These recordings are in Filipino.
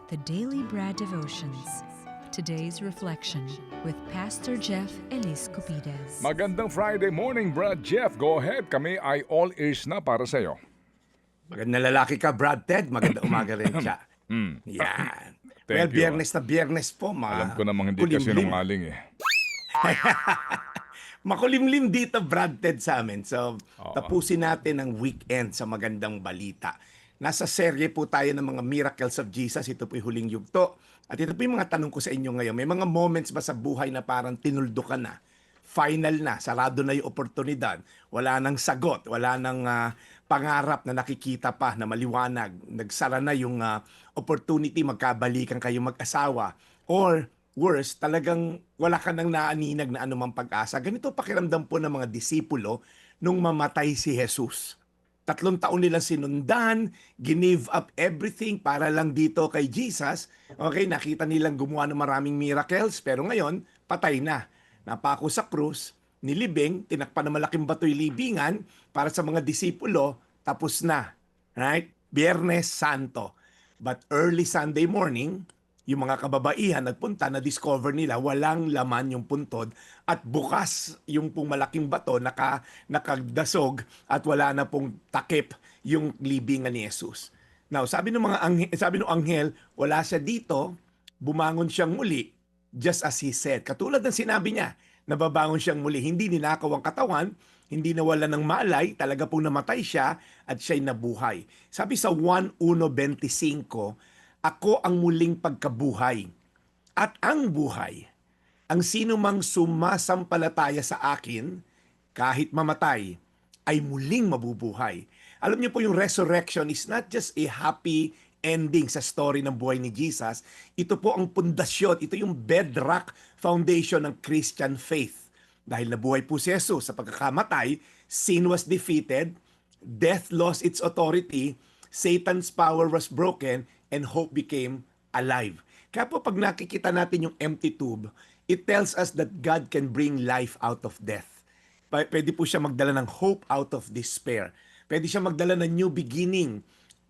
The Daily Bread Devotions. Today's reflection with Pastor Jeff Elis Cupides. Magandang Friday morning, Brad Jeff. Go ahead. Kami ay all ears na para sa'yo. Magandang lalaki ka, Brad Ted. Magandang umaga rin siya. Yan. Thank you, Biyernes na biyernes po, Alam ko namang hindi kasi nungaling eh. Makulimlim dito, Brad Ted, sa amin. So, tapusin natin ang weekend sa magandang balita. Nasa serye po tayo ng mga miracles of Jesus. Ito po yung huling yugto. At ito po yung mga tanong ko sa inyo ngayon. May mga moments ba sa buhay na parang tinuldo ka na? Final na, sarado na yung oportunidad. Wala nang sagot, wala nang pangarap na nakikita pa na maliwanag. Nagsara na yung opportunity, magkabalikan kayo mag-asawa. Or worse, talagang wala ka nang naaninag na anumang pag-asa. Ganito pakiramdam po ng mga disipulo nung mamatay si Jesus. 3 taon nilang sinundan, ginive up everything para lang dito kay Jesus. Okay, nakita nilang gumawa ng maraming miracles, pero ngayon, patay na. Napako sa krus, nilibing, tinakpan ng malaking bato'y libingan para sa mga disipulo, tapos na. Right? Biyernes Santo. But early Sunday morning, yung mga kababaihan nagpunta na discover nila walang laman yung puntod at bukas yung pong malaking bato nakagdasog at wala na pong takip yung libingan ni Jesus. Now, sabi ng anghel, wala siya dito, bumangon siyang muli just as he said. Katulad ng sinabi niya, nababangon siyang muli, hindi ninakaw ang katawan, hindi nawala ng malay, talaga pong namatay siya at siya'y nabuhay. Sabi sa 1:1:25, ako ang muling pagkabuhay at ang buhay. Ang sino mang sumasampalataya sa akin, kahit mamatay, ay muling mabubuhay. Alam niyo po yung resurrection is not just a happy ending sa story ng buhay ni Jesus. Ito po ang pundasyon, ito yung bedrock foundation ng Christian faith. Dahil nabuhay po si Jesus sa pagkakamatay, sin was defeated, death lost its authority, Satan's power was broken, and hope became alive. Kaya po pag nakikita natin yung empty tomb, it tells us that God can bring life out of death. Pwede po siya magdala ng hope out of despair. Pwede siya magdala ng new beginning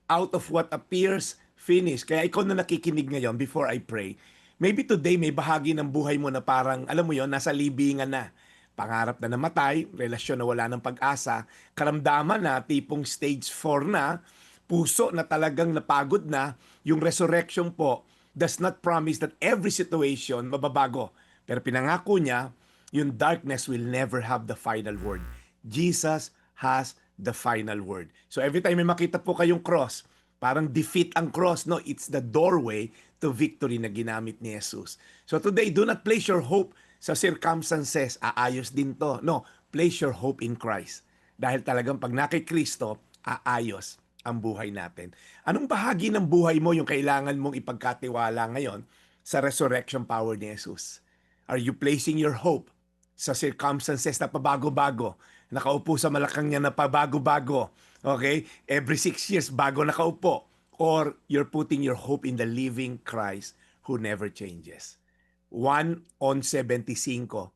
out of what appears finished. Kaya ikaw na nakikinig ngayon before I pray, maybe today may bahagi ng buhay mo na parang, alam mo yon, nasa libingan na. Pangarap na namatay, relasyon na wala ng pag-asa, karamdaman na tipong stage 4 na, puso na talagang napagod na, yung resurrection po does not promise that every situation mababago. Pero pinangako niya, yung darkness will never have the final word. Jesus has the final word. So every time may makita po kayong cross, parang defeat ang cross, no? It's the doorway to victory na ginamit ni Jesus. So today, do not place your hope sa circumstances, aayos din to. No, place your hope in Christ. Dahil talagang pag nakay Kristo, aayos ang buhay natin. Anong bahagi ng buhay mo yung kailangan mong ipagkatiwala ngayon sa resurrection power ni Jesus? Are you placing your hope sa circumstances na pabago-bago? Nakaupo sa malakang niya na pabago-bago. Okay? Every 6 years, bago nakaupo. Or you're putting your hope in the living Christ who never changes. 1:11:25,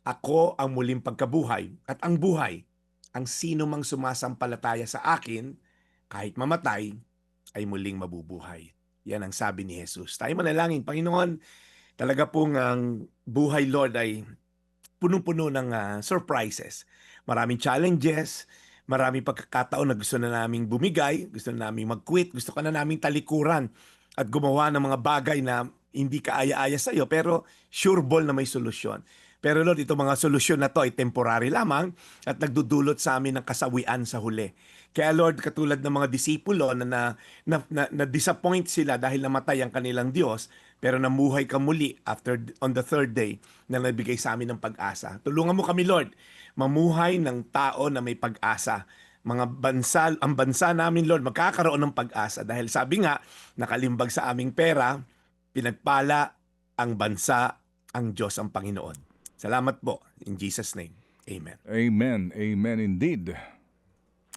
ako ang muling pagkabuhay at ang buhay. Ang sino mang sumasampalataya sa akin, kahit mamatay, ay muling mabubuhay. Yan ang sabi ni Jesus. Tayo manalangin, Panginoon, talaga pong ang buhay, Lord, ay punong-puno ng surprises. Maraming challenges, maraming pagkakataon na gusto na naming bumigay, gusto na naming mag-quit, gusto ka na naming talikuran at gumawa ng mga bagay na hindi kaaya-aya sa iyo, pero sure ball na may solusyon. Pero Lord, itong mga solusyon na to ay temporary lamang at nagdudulot sa amin ng kasawian sa huli. Kaya Lord, katulad ng mga disipulo na disappoint sila dahil namatay ang kanilang Diyos, pero namuhay ka muli on the third day na nabigay sa amin ng pag-asa. Tulungan mo kami, Lord, mamuhay ng tao na may pag-asa. Ang bansa namin, Lord, magkakaroon ng pag-asa dahil sabi nga, nakalimbag sa aming pera, pinagpala ang bansa, ang Diyos ang Panginoon. Salamat po. In Jesus' name, Amen. Amen. Amen indeed.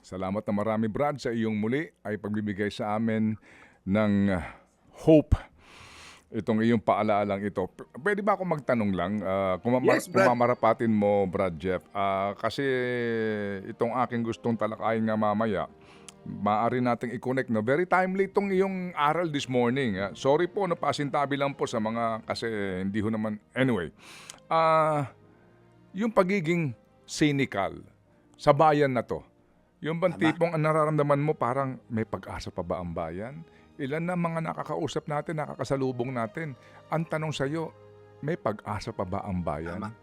Salamat na marami, Brad, sa iyong muli ay pagbibigay sa amin ng hope. Itong iyong paalalang ito. Pwede ba ako magtanong lang? Yes, Brad. Kung mamarapatin mo, Brad Jeff. Kasi itong aking gustong talakayin nga mamaya, maaari nating i-connect. No? Very timely itong iyong aral this morning. Sorry po, pasintabi lang po sa mga, kasi hindi ho naman, anyway. Yung pagiging cynical sa bayan na to, yung bang tipong ang nararamdaman mo parang may pag-asa pa ba ang bayan? Ilan na mga nakakausap natin, nakakasalubong natin. Ang tanong sa'yo, may pag-asa pa ba ang bayan? Tama.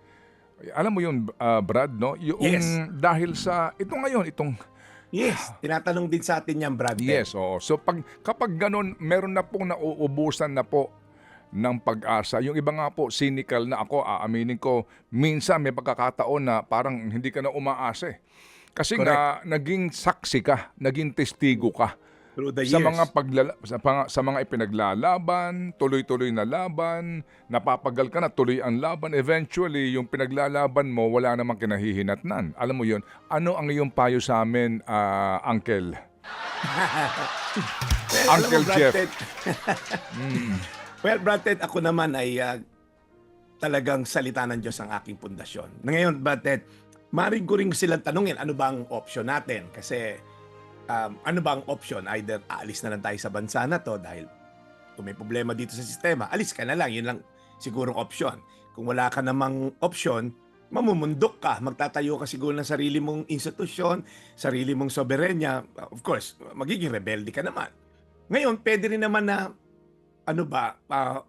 Alam mo yun, Brad, no? Yung, Yes. dahil sa, ito ngayon, itong, Yes, tinatanong din sa atin yan, Brad. yes, oo. So kapag ganun, meron na pong nauubusan na po ng pag-asa. Yung iba nga po, cynical na ako, aaminin ko, minsan may pagkakataon na parang hindi ka na umaasa eh. Kasi nga, naging saksi ka, naging testigo ka Through the sa years. mga sa mga ipinaglalaban, tuloy-tuloy na laban, napapagal ka na, tuloy ang laban. Eventually, yung pinaglalaban mo, wala namang kinahihinatnan. Alam mo yun, ano ang iyong payo sa amin, Uncle? Alam mo, Uncle Brad Jeff. Ted, well, Brad Ted, ako naman ay talagang salita ng Diyos ang aking pundasyon. Ngayon, Brad Ted, maaaring ko rin silang tanungin, ano ba ang option natin? Kasi ano ba ang option? Either aalis na lang tayo sa bansa na to dahil kung may problema dito sa sistema, alis ka na lang. Yun lang sigurong option. Kung wala ka namang option, mamumundok ka. Magtatayo ka siguro ng sarili mong institusyon, sarili mong soberenya. Of course, magiging rebelde ka naman. Ngayon, pwede rin naman na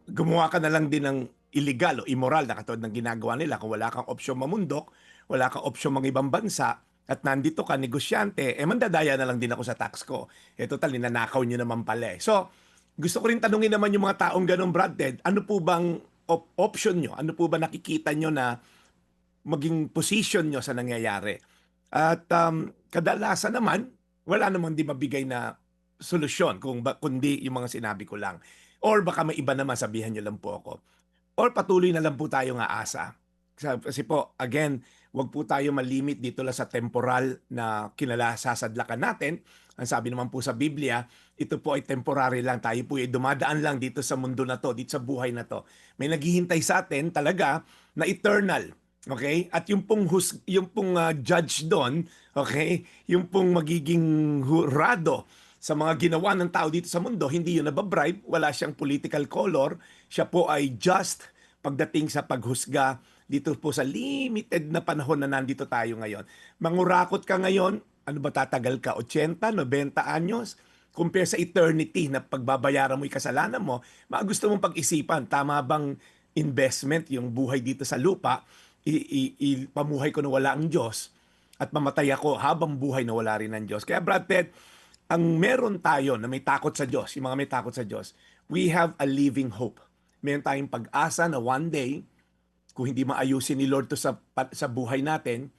gumawa ka na lang din ng illegal o immoral na katulad ng ginagawa nila. Kung wala kang opsyon mamundok, wala kang opsyon mga ibang bansa, at nandito ka, negosyante, mandadaya na lang din ako sa tax ko. Total, ninanakaw nyo naman pala eh. So, gusto ko rin tanungin naman yung mga taong ganun, Brad Ted, ano po bang option nyo? Ano po ba nakikita nyo na maging position nyo sa nangyayari? At kadalasan naman, wala namang di mabigay na solusyon kundi yung mga sinabi ko lang. Or baka may iba naman, sabihan nyo lang po ako. Or patuloy na lang po tayo nga asa. Kasi po, again, wag po tayo malimit dito lang sa temporal na kinalasasadlakan natin. Ang sabi naman po sa Biblia, ito po ay temporary lang. Tayo po ay dumadaan lang dito sa mundo na to, dito sa buhay na to. May naghihintay sa atin talaga na eternal. Okay? At yung pong judge doon, okay? Yung pong magiging hurado sa mga ginawa ng tao dito sa mundo, hindi yun nababribe, wala siyang political color, siya po ay just pagdating sa paghusga dito po sa limited na panahon na nandito tayo ngayon. Mangurakot ka ngayon, ano ba tatagal ka? 80, 90 anyos? Compare sa eternity na pagbabayaran mo yung kasalanan mo, gusto mong pag-isipan, tama bang investment yung buhay dito sa lupa, pamuhay ko na wala ang Diyos at mamatay ako habang buhay na wala rin ang Diyos. Kaya Brad Ted, ang meron tayo na may takot sa Diyos, yung mga may takot sa Diyos, we have a living hope. Meron tayong pag-asa na one day, kung hindi maayusin ni Lord to sa buhay natin,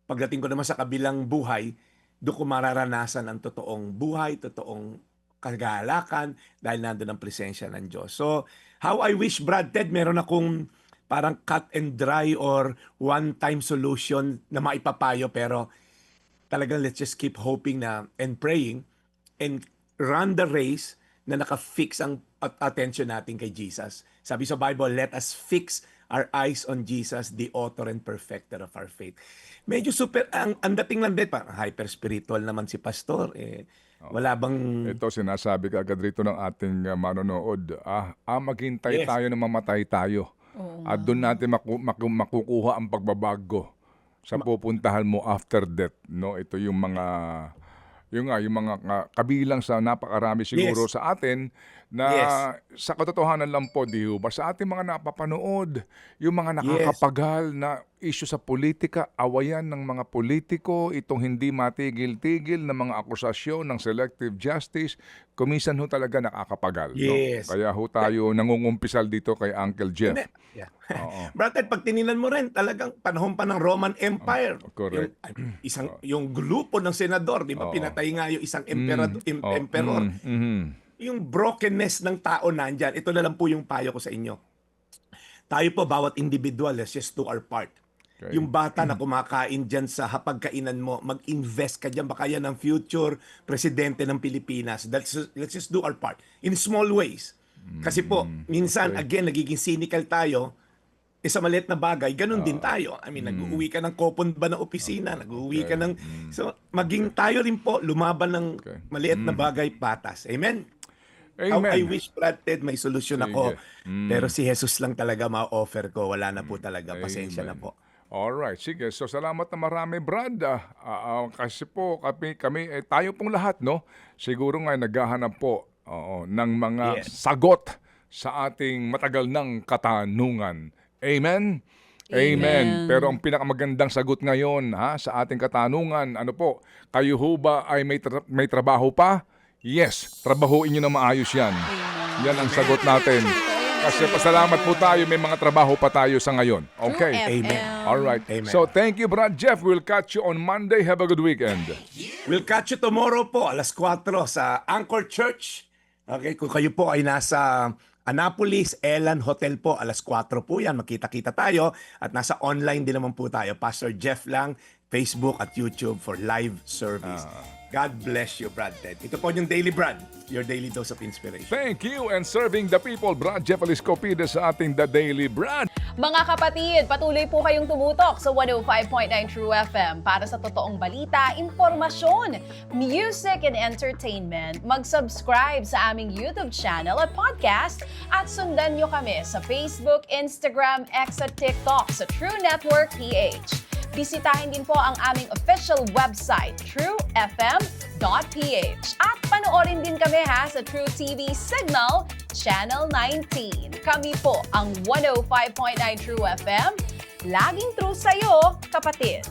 pagdating ko naman sa kabilang buhay, doon ko mararanasan ang totoong buhay, totoong kagalakan dahil nandun ang presensya ng Diyos. So, how I wish, Brad Ted, meron akong parang cut and dry or one-time solution na maipapayo, pero talagang let's just keep hoping na and praying and run the race na naka-fix ang attention natin kay Jesus. Sabi sa Bible, let us fix our eyes on Jesus, the author and perfecter of our faith. Medyo super, ang dating lang din, parang hyper-spiritual naman si Pastor. Wala bang... Ito, sinasabi ka agad rito ng ating manonood. Maghintay Yes. tayo na mamatay tayo. At doon natin makukuha ang pagbabago sa pupuntahan mo after death. No? Ito yung mga... yung mga kabilang sa napakarami siguro Yes. sa atin na Yes. sa katotohanan lang po, di ba? Sa ating mga napapanood, yung mga nakakapagal na issue sa politika, awayan ng mga politiko, itong hindi matigil-tigil na mga akusasyon ng selective justice, kuminsan ho talaga nakakapagal. Yes. No? Kaya ho tayo nangungumpisal dito kay Uncle Jeff. Yeah. Oo. Brad Ted, pag tininan mo rin, talagang panahon pa ng Roman Empire. Correct. Yung grupo ng senador, di ba? Pinatay nga yung isang emperor. Yung brokenness ng tao nandyan, ito na lang po yung payo ko sa inyo. Tayo po, bawat individual, let's just do our part. Okay. Yung bata na kumakain dyan sa hapagkainan mo, mag-invest ka dyan, baka yan ang future presidente ng Pilipinas. Let's just do our part in small ways. Kasi po, minsan, again, nagiging cynical tayo, sa maliit na bagay, ganun din tayo. I mean, nag-uwi ka ng kopon ba ng opisina, nag-uwi ka ng... So, maging tayo rin po, lumaban ng maliit na bagay patas. Amen? Amen. I wish, Brad Ted, may solusyon ako. Sige. Pero si Jesus lang talaga ma-offer ko. Wala na po talaga. Pasensya na Amen. po. Alright, sige. So salamat na marami, Brad. Kasi po kami tayo pong lahat, no? Siguro nga naghahanap po ng mga sagot sa ating matagal ng katanungan. Amen? Amen. Pero ang pinakamagandang sagot ngayon sa ating katanungan, ano po, kayo ho ba ay may trabaho pa? Yes, trabahuin nyo na maayos yan. Yan ang sagot natin. Kasi pasalamat po tayo, may mga trabaho pa tayo sa ngayon. Okay? Amen. Alright. Amen. So thank you, Brad Jeff. We'll catch you on Monday. Have a good weekend. We'll catch you tomorrow po, alas 4 sa Anchor Church. Okay, kung kayo po ay nasa Annapolis, Elan Hotel po, alas 4 po yan. Makita-kita tayo. At nasa online din naman po tayo. Pastor Jeff lang, Facebook at YouTube for live service. God bless you, Brad Ted. Ito po yung Daily Brad, your daily dose of inspiration. Thank you and serving the people, Brad Jeff Eliscopides sa ating The Daily Brad. Mga kapatid, patuloy po kayong tumutok sa 105.9 True FM para sa totoong balita, impormasyon, music and entertainment. Mag-subscribe sa aming YouTube channel at podcast at sundan nyo kami sa Facebook, Instagram, X at TikTok sa True Network PH. Bisitahin din po ang aming official website, truefm.ph. At panoorin din kami sa True TV Signal, Channel 19. Kami po ang 105.9 True FM. Laging true sa'yo, kapatid.